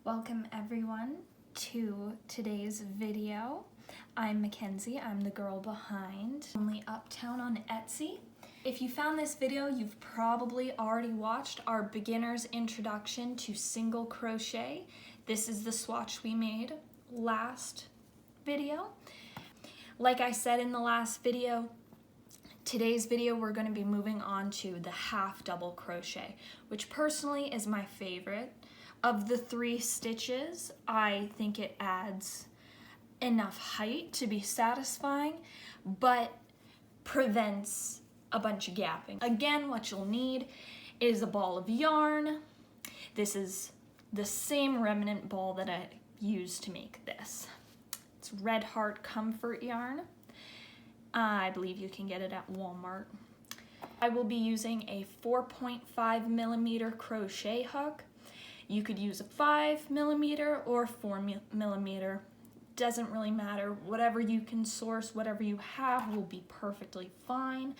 Welcome everyone to today's video. I'm Mackenzie, I'm the girl behind Only Uptown on Etsy. If you found this video, you've probably already watched our beginner's introduction to single crochet. This is the swatch we made last video. Like I said in the last video, today's video we're going to be moving on to the half double crochet, which personally is my favorite. Of the 3 stitches, I think it adds enough height to be satisfying, but prevents a bunch of gapping. Again, what you'll need is a ball of yarn. This is the same remnant ball that I used to make this. It's Red Heart Comfort yarn. I believe you can get it at Walmart. I will be using a 4.5mm crochet hook. You could use a 5mm or 4mm. Doesn't really matter. Whatever you can source, whatever you have will be perfectly fine.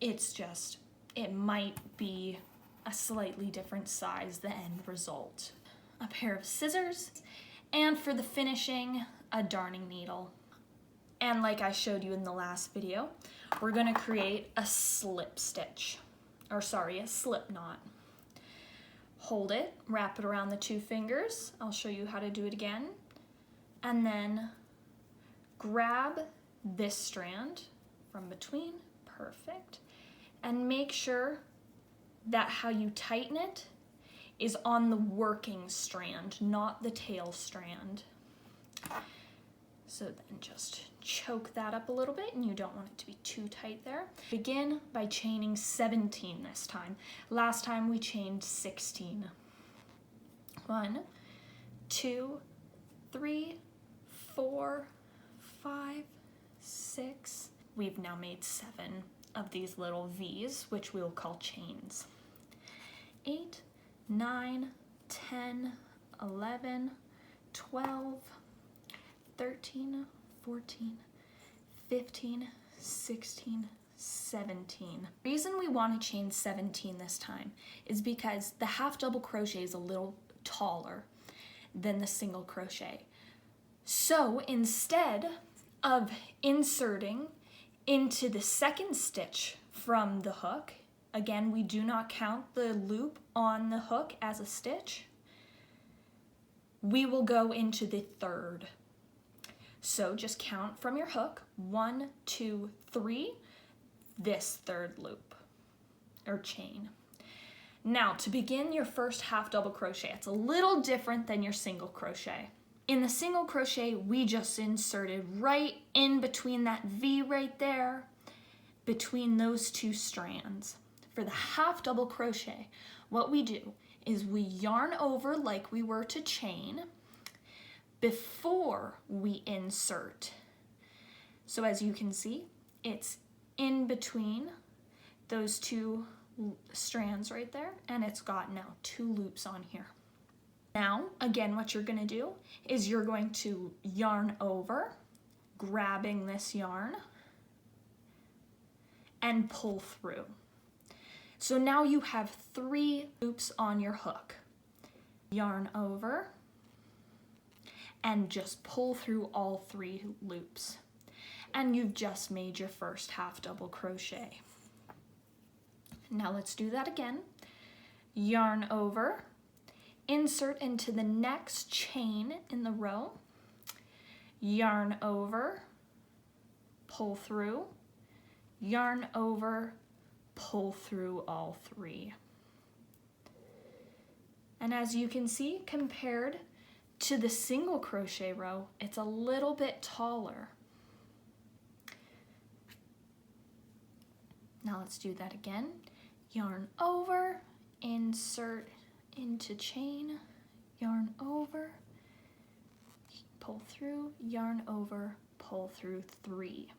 It's just, it might be a slightly different size, the end result. A pair of scissors, and for the finishing, a darning needle. And like I showed you in the last video, we're gonna create a slip stitch, or sorry, a slip knot. Hold it, wrap it around the 2 fingers. I'll show you how to do it again. And then grab this strand from between, perfect. And make sure that how you tighten it is on the working strand, not the tail strand. So then just choke that up a little bit, and you don't want it to be too tight there. Begin by chaining 17 this time. Last time we chained 16. 1, 2, 3, 4, 5, 6. We've now made 7 of these little V's, which we'll call chains. 8, 9, 10, 11, 12, 13, 14, 15, 16, 17. The reason we want to chain 17 this time is because the half double crochet is a little taller than the single crochet. So instead of inserting into the second stitch from the hook, again, we do not count the loop on the hook as a stitch, we will go into the third. So just count from your hook, 1, 2, 3, this third loop or chain. Now to begin your first half double crochet, it's a little different than your single crochet. In the single crochet, we just inserted right in between that V right there, between those 2 strands. For the half double crochet, what we do is we yarn over like we were to chain before we insert. So as you can see, it's in between those 2 strands right there, and it's got now 2 loops on here. Now, again, what you're gonna do is you're going to yarn over, grabbing this yarn, and pull through. So now you have 3 loops on your hook. Yarn over, and just pull through all 3 loops. And you've just made your first half double crochet. Now let's do that again. Yarn over, insert into the next chain in the row, yarn over, pull through, yarn over, pull through all 3. And as you can see, compared to the single crochet row, it's a little bit taller. Now let's do that again. Yarn over, insert into chain, yarn over, pull through, yarn over, pull through 3.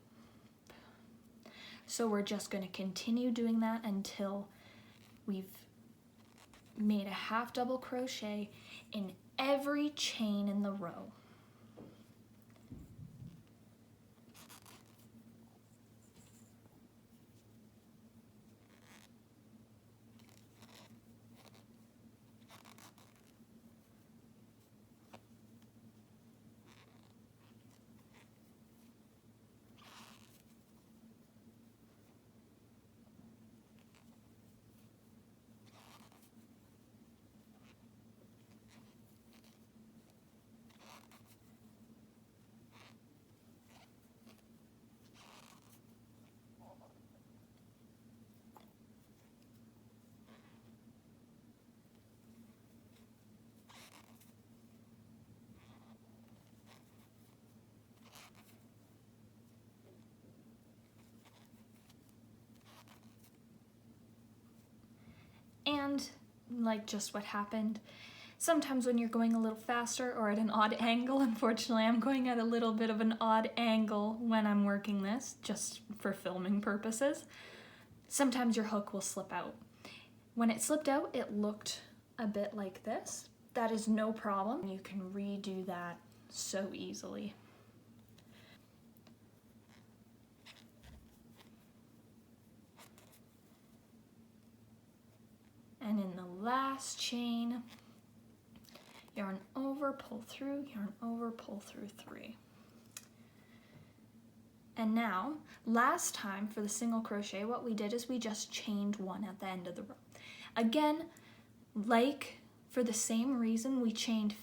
So we're just going to continue doing that until we've made a half double crochet in every chain in the row. sound like just what happened. Sometimes when you're going a little faster or at an odd angle, unfortunately I'm going at a little bit of an odd angle when I'm working this, just for filming purposes, sometimes your hook will slip out. When it slipped out, it looked a bit like this. That is no problem. You can redo that so easily. And in the last chain, yarn over, pull through, yarn over, pull through 3. And now, last time for the single crochet, what we did is we just chained 1 at the end of the row. Again, like for the same reason we chained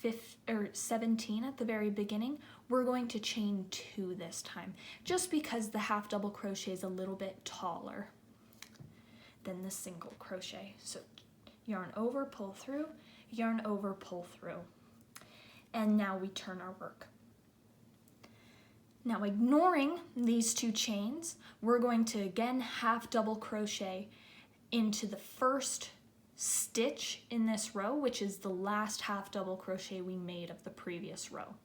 17 at the very beginning, we're going to chain 2 this time, just because the half double crochet is a little bit taller than the single crochet. So yarn over, pull through, yarn over, pull through. And now we turn our work. Now ignoring these 2 chains, we're going to again half double crochet into the first stitch in this row, which is the last half double crochet we made of the previous row.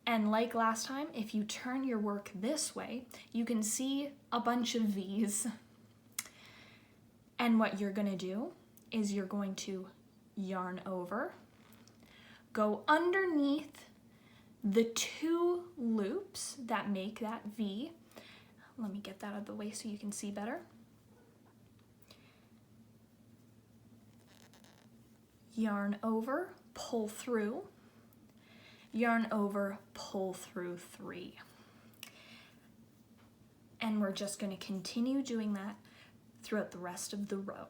And like last time, if you turn your work this way, you can see a bunch of V's. And what you're gonna do is you're going to yarn over, go underneath the 2 loops that make that V. Let me get that out of the way so you can see better. Yarn over, pull through, yarn over, pull through 3. And we're just going to continue doing that throughout the rest of the row.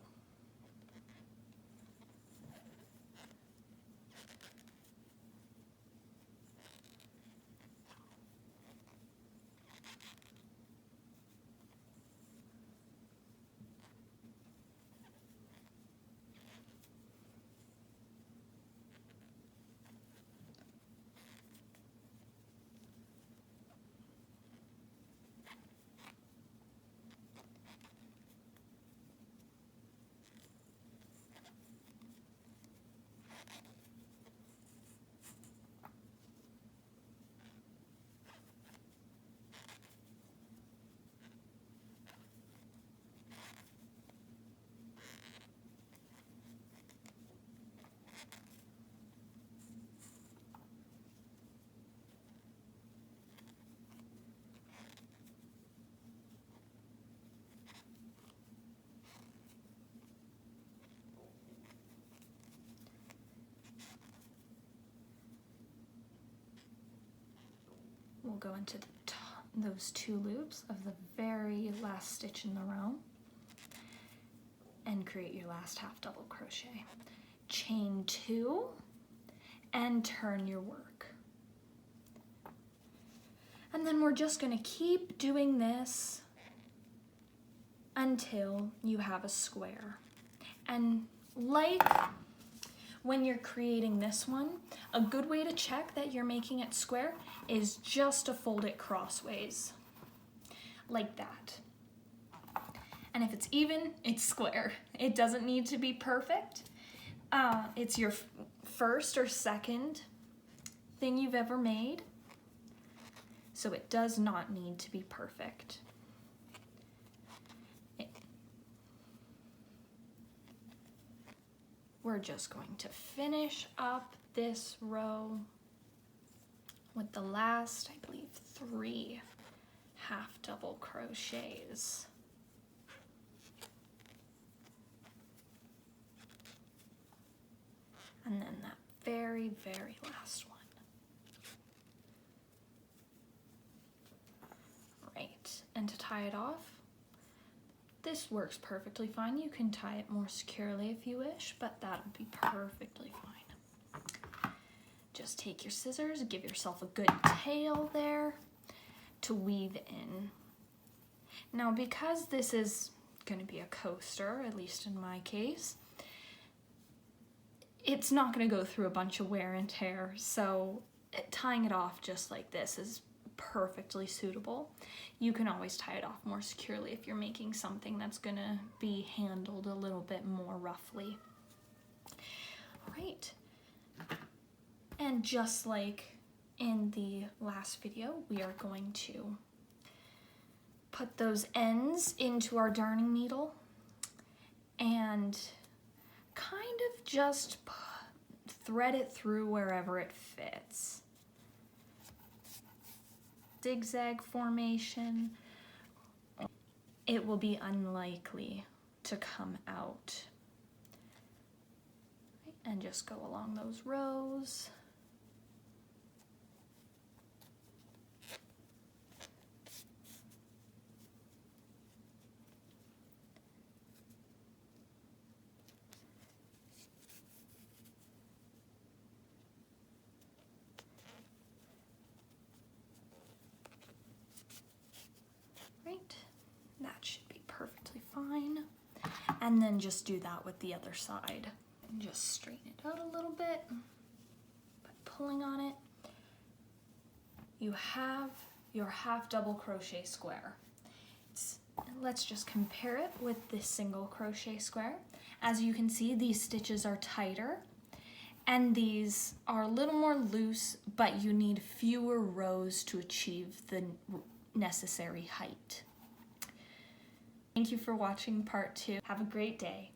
We'll go into those 2 loops of the very last stitch in the row and create your last half double crochet. Chain 2 and turn your work. And then we're just going to keep doing this until you have a square. And like when you're creating this one, a good way to check that you're making it square is just to fold it crossways, like that. And if it's even, it's square. It doesn't need to be perfect. It's your first or second thing you've ever made, so it does not need to be perfect. We're just going to finish up this row with the last, I believe, 3 half double crochets. And then that very, very last one. Right, and to tie it off, this works perfectly fine. You can tie it more securely if you wish, but that would be perfectly fine. Just take your scissors, give yourself a good tail there to weave in. Now, because this is going to be a coaster, at least in my case, it's not going to go through a bunch of wear and tear, so tying it off just like this is perfectly suitable. You can always tie it off more securely if you're making something that's gonna be handled a little bit more roughly. All right, and just like in the last video, we are going to put those ends into our darning needle and kind of just thread it through wherever it fits. Zigzag formation, it will be unlikely to come out. And just go along those rows. Right, that should be perfectly fine. And then just do that with the other side. And just straighten it out a little bit by pulling on it. You have your half double crochet square. Let's just compare it with this single crochet square. As you can see, these stitches are tighter and these are a little more loose, but you need fewer rows to achieve the necessary height. Thank you for watching part 2. Have a great day.